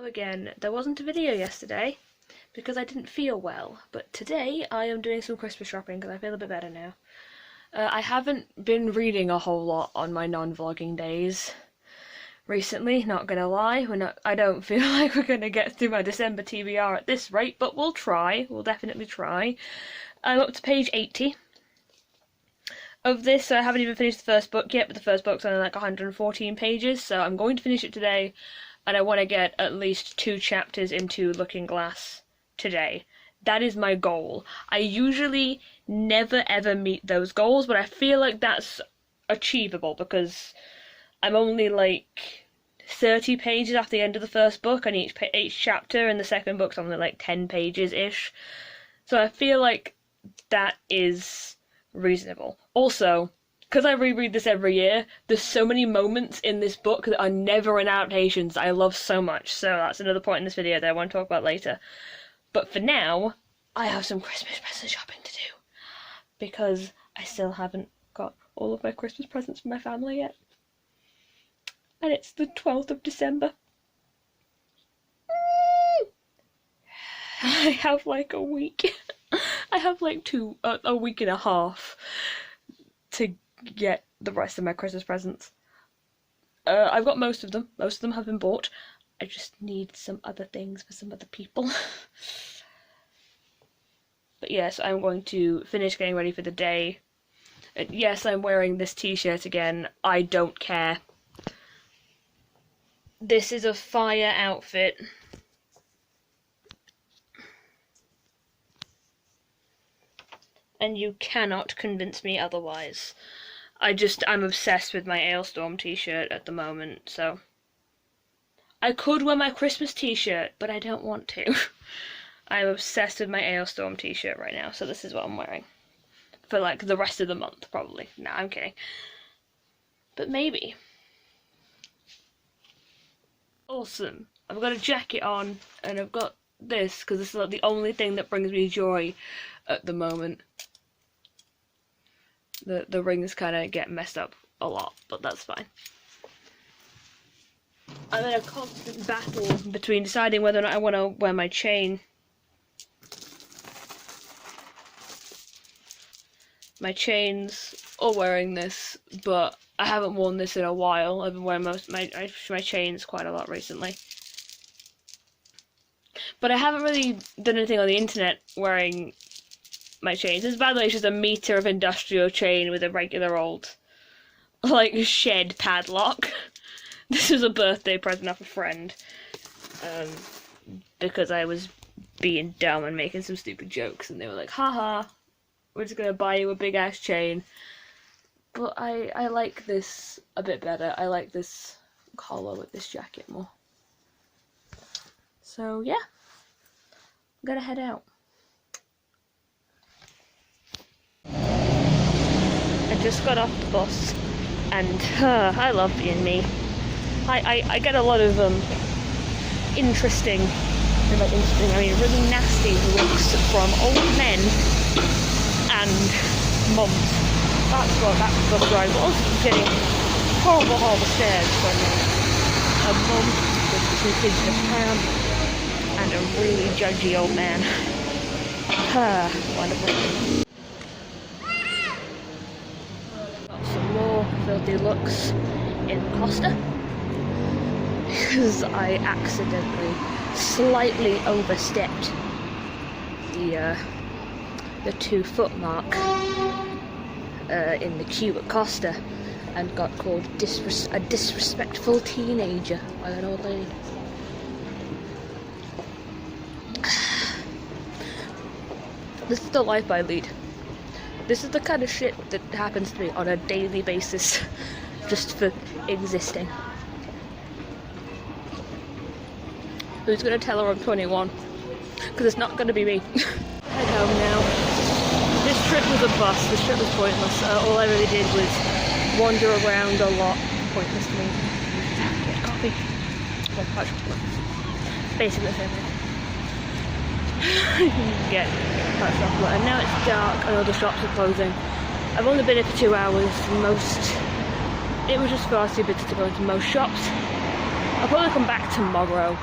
again. There wasn't a video yesterday because I didn't feel well, but today I am doing some Christmas shopping because I feel a bit better now. I haven't been reading a whole lot on my non-vlogging days recently, not gonna lie. I don't feel like we're gonna get through my December TBR at this rate, but we'll try. We'll definitely try. I'm up to page 80 of this, so I haven't even finished the first book yet, but the first book's only like 114 pages, so I'm going to finish it today, and I want to get at least 2 chapters into Looking Glass today. That is my goal. I usually never ever meet those goals, but I feel like that's achievable because I'm only like 30 pages after the end of the first book, and each chapter in the second book's only like 10 pages-ish. So I feel like that is reasonable. Also, because I reread this every year, there's so many moments in this book that are never in adaptations that I love so much, so that's another point in this video that I want to talk about later. But for now, I have some Christmas present shopping to do, because I still haven't got all of my Christmas presents from my family yet. And it's the 12th of December. I have like a week. I have like a week and a half to get the rest of my Christmas presents. I've got most of them. Most of them have been bought. I just need some other things for some other people. But yes, I'm going to finish getting ready for the day. Yes, I'm wearing this t-shirt again. I don't care. This is a fire outfit. And you cannot convince me otherwise. I'm obsessed with my Ailstorm t-shirt at the moment, so I could wear my Christmas t-shirt, but I don't want to. I'm obsessed with my Ailstorm t-shirt right now, so this is what I'm wearing. For like the rest of the month, probably. Nah, I'm kidding. But maybe. Awesome. I've got a jacket on, and I've got this, because this is like the only thing that brings me joy at the moment. The rings kind of get messed up a lot, but that's fine. I'm in a constant battle between deciding whether or not I want to wear my chain. My chains, or wearing this, but I haven't worn this in a while. I've been wearing my chains quite a lot recently. But I haven't really done anything on the internet wearing my chains. This, by the way, is just a meter of industrial chain with a regular old, like, shed padlock. This was a birthday present off a friend, because I was being dumb and making some stupid jokes, and they were like, haha, we're just gonna buy you a big ass chain. But I like this a bit better. I like this collar with this jacket more. So yeah, I'm gonna head out. I just got off the bus, and I love being me. I get a lot of interesting, I mean really nasty looks from old men and mums. That's what that bus ride was. Getting horrible stares from a mum with 2 kids in a pram and a really judgy old man. Wonderful. Got some more filthy looks in Costa, because I accidentally slightly overstepped the 2-foot mark in the queue at Costa and got called a disrespectful teenager by an old lady. This is the life I lead. This is the kind of shit that happens to me on a daily basis just for existing. Who's gonna tell her I'm 21? Because it's not gonna be me. Head home now. This trip was a bust. This trip was pointless. All I really did was wander around a lot. Pointless to me. Get coffee. Basically the same thing. Get hot chocolate. And now it's dark and all the shops are closing. I've only been here for 2 hours. It was just far too busy to go into most shops. I'll probably come back tomorrow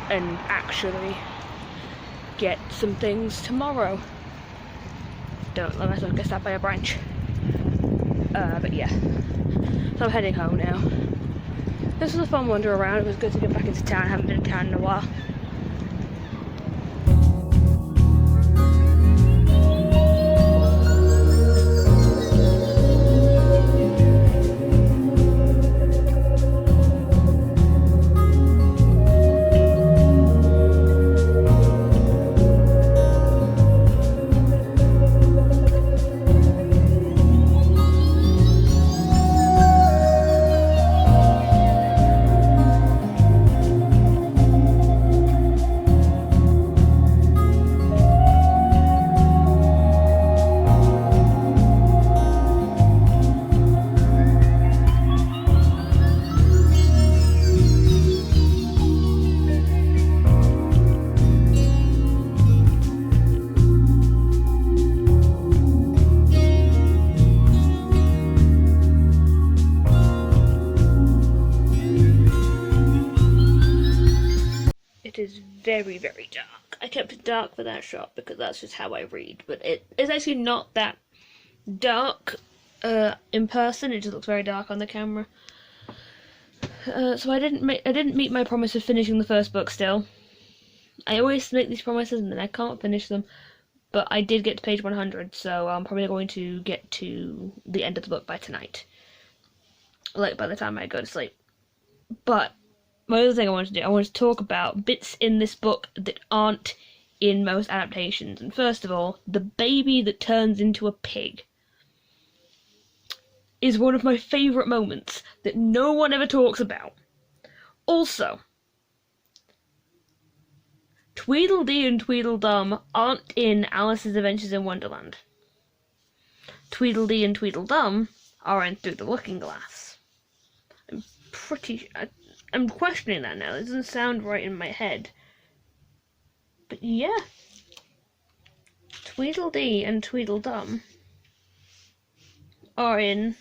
and actually get some things tomorrow. Don't let myself get stabbed by a branch. But yeah. So I'm heading home now. This was a fun wander around. It was good to get back into town. I haven't been to town in a while. It is very, very dark. I kept it dark for that shot because that's just how I read, but it's actually not that dark in person. It just looks very dark on the camera. So I didn't meet my promise of finishing the first book still. I always make these promises and then I can't finish them, but I did get to page 100, so I'm probably going to get to the end of the book by tonight. Like, by the time I go to sleep. But my other thing I want to do, I want to talk about bits in this book that aren't in most adaptations. And first of all, the baby that turns into a pig is one of my favourite moments that no one ever talks about. Also, Tweedledee and Tweedledum aren't in Alice's Adventures in Wonderland. Tweedledee and Tweedledum are in Through the Looking Glass. I'm questioning that now. It doesn't sound right in my head. But yeah. Tweedledee and Tweedledum are in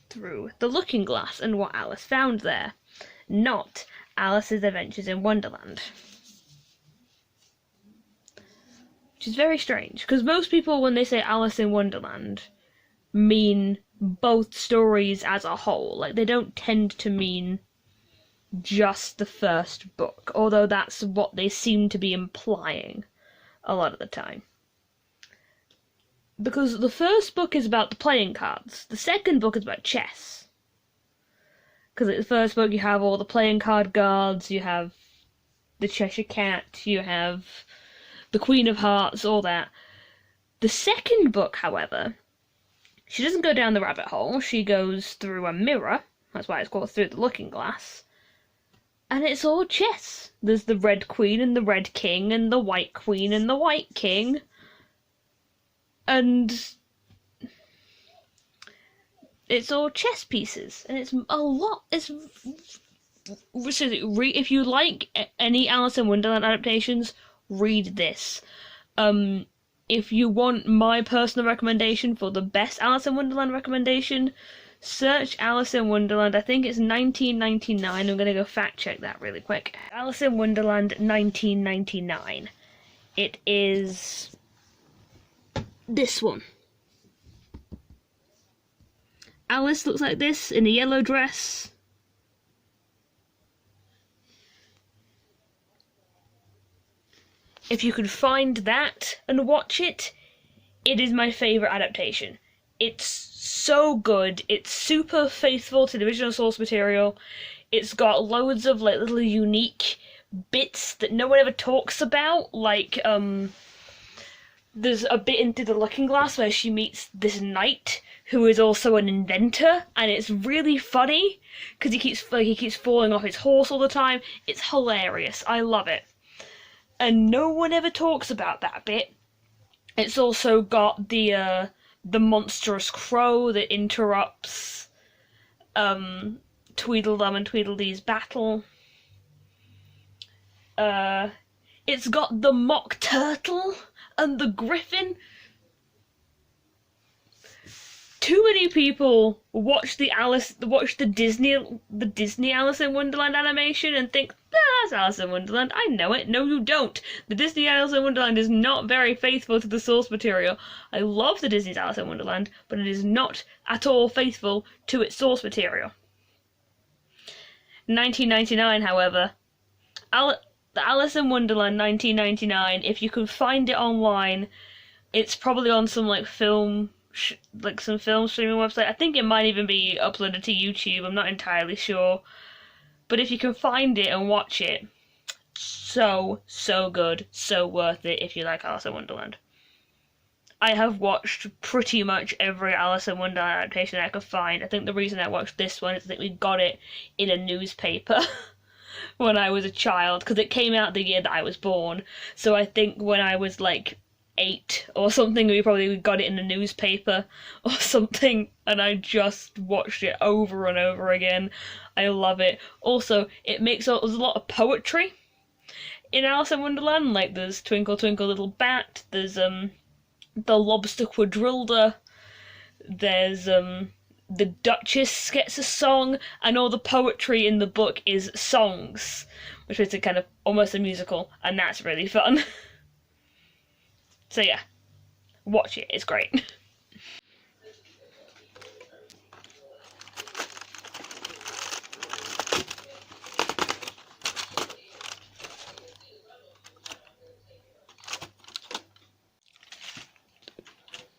Through the Looking Glass and What Alice Found There, not Alice's Adventures in Wonderland. Which is very strange, because most people, when they say Alice in Wonderland, mean both stories as a whole. Like, they don't tend to mean just the first book, although that's what they seem to be implying a lot of the time. Because the first book is about the playing cards, the second book is about chess. Because in the first book you have all the playing card guards, you have the Cheshire Cat, you have the Queen of Hearts, all that. The second book, however, she doesn't go down the rabbit hole, she goes through a mirror, that's why it's called Through the Looking Glass, and it's all chess. There's the Red Queen and the Red King, and the White Queen and the White King, and it's all chess pieces, and it's a lot. If you like any Alice in Wonderland adaptations, read this. If you want my personal recommendation for the best Alice in Wonderland recommendation, search Alice in Wonderland. I think it's 1999. I'm going to go fact check that really quick. Alice in Wonderland 1999. It is this one. Alice looks like this in a yellow dress. If you can find that and watch it, it is my favourite adaptation. It's so good. It's super faithful to the original source material. It's got loads of like little unique bits that no one ever talks about. Like, there's a bit into the Looking Glass where she meets this knight who is also an inventor, and it's really funny because he keeps falling off his horse all the time. It's hilarious. I love it. And no one ever talks about that bit. It's also got the monstrous crow that interrupts Tweedledum and Tweedledee's battle. It's got the mock turtle and the griffin. Too many people watch the Disney Alice in Wonderland animation and think, that's Alice in Wonderland. I know it. No, you don't. The Disney Alice in Wonderland is not very faithful to the source material. I love the Disney's Alice in Wonderland, but it is not at all faithful to its source material. 1999, however, the Alice in Wonderland 1999, if you can find it online, it's probably on some some film streaming website. I think it might even be uploaded to YouTube. I'm not entirely sure. But if you can find it and watch it, so good, so worth it if you like Alice in Wonderland. I have watched pretty much every Alice in Wonderland adaptation I could find. I think the reason I watched this one is I think we got it in a newspaper when I was a child, because it came out the year that I was born. So I think when I was like 8 or something, we probably got it in the newspaper or something, and I just watched it over and over again. I love it. Also, there's a lot of poetry in Alice in Wonderland. Like, there's Twinkle Twinkle Little Bat, there's the Lobster Quadrilda, there's the Duchess gets a song, and all the poetry in the book is songs, which makes it kind of almost a musical, and that's really fun. So yeah, watch it, it's great.